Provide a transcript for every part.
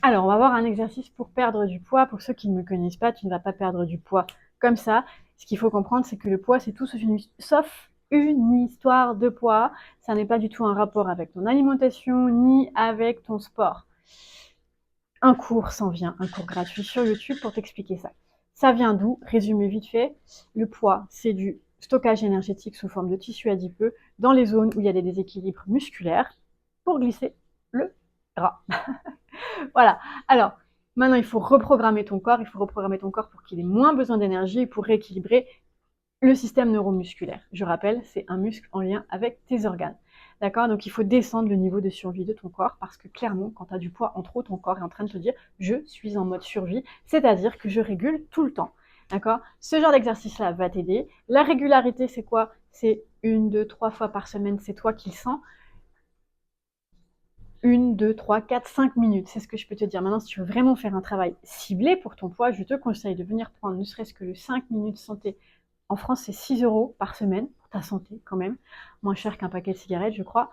Alors, on va voir un exercice pour perdre du poids. Pour ceux qui ne me connaissent pas, tu ne vas pas perdre du poids comme ça. Ce qu'il faut comprendre, c'est que le poids, c'est tout sauf une histoire de poids. Ça n'est pas du tout un rapport avec ton alimentation ni avec ton sport. Un cours s'en vient, un cours gratuit sur YouTube pour t'expliquer ça. Ça vient d'où? Résumé vite fait. Le poids, c'est du stockage énergétique sous forme de tissu adipeux dans les zones où il y a des déséquilibres musculaires pour glisser le gras. Voilà. Alors, maintenant, il faut reprogrammer ton corps. Il faut reprogrammer ton corps pour qu'il ait moins besoin d'énergie et pour rééquilibrer le système neuromusculaire. Je rappelle, c'est un muscle en lien avec tes organes. D'accord? Donc, il faut descendre le niveau de survie de ton corps parce que clairement, quand tu as du poids en trop, ton corps est en train de te dire « je suis en mode survie », c'est-à-dire que je régule tout le temps. D'accord? Ce genre d'exercice-là va t'aider. La régularité, c'est quoi? C'est 1, 2, 3 fois par semaine, c'est toi qui le sens. 1, 2, 3, 4, 5 minutes, c'est ce que je peux te dire. Maintenant, si tu veux vraiment faire un travail ciblé pour ton poids, je te conseille de venir prendre ne serait-ce que le 5 minutes santé. En France, c'est 6 € par semaine pour ta santé quand même. Moins cher qu'un paquet de cigarettes, je crois.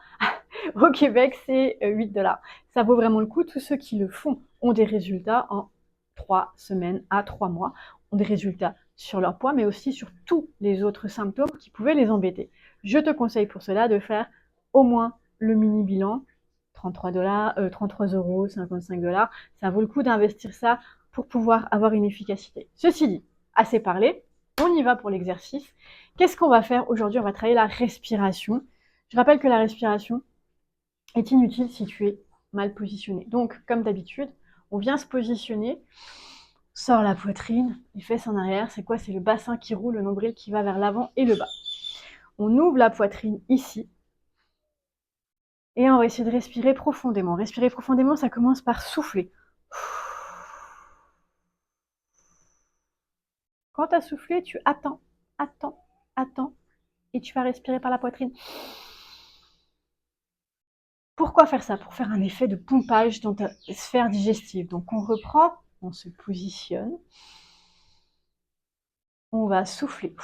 Au Québec, c'est 8 $. Ça vaut vraiment le coup. Tous ceux qui le font ont des résultats en 3 semaines à 3 mois, ont des résultats sur leur poids, mais aussi sur tous les autres symptômes qui pouvaient les embêter. Je te conseille pour cela de faire au moins le mini bilan, 33 $, 33 €, 55 $. Ça vaut le coup d'investir ça pour pouvoir avoir une efficacité. Ceci dit, assez parlé, on y va pour l'exercice. Qu'est-ce qu'on va faire aujourd'hui? On va travailler la respiration. Je rappelle que la respiration est inutile si tu es mal positionné. Donc, comme d'habitude, on vient se positionner, sort la poitrine, les fesses en arrière. C'est quoi? C'est le bassin qui roule, le nombril qui va vers l'avant et le bas. On ouvre la poitrine ici. Et on va essayer de respirer profondément. Respirer profondément, ça commence par souffler. Quand tu as soufflé, tu attends, attends, attends. Et tu vas respirer par la poitrine. Pourquoi faire ça? Pour faire un effet de pompage dans ta sphère digestive. Donc on reprend, on se positionne. On va souffler.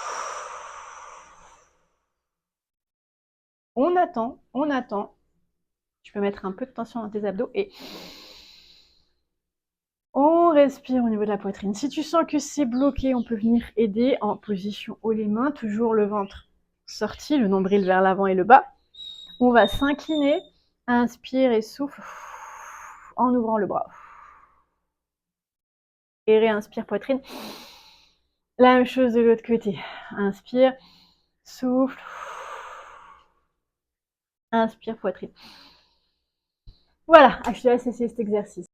On attend, on attend. Tu peux mettre un peu de tension dans tes abdos et on respire au niveau de la poitrine. Si tu sens que c'est bloqué, on peut venir aider en position haut les mains, toujours le ventre sorti, le nombril vers l'avant et le bas. On va s'incliner, inspire et souffle en ouvrant le bras. Et réinspire poitrine. La même chose de l'autre côté. Inspire, souffle. Inspire poitrine. Voilà, je te laisse essayer cet exercice.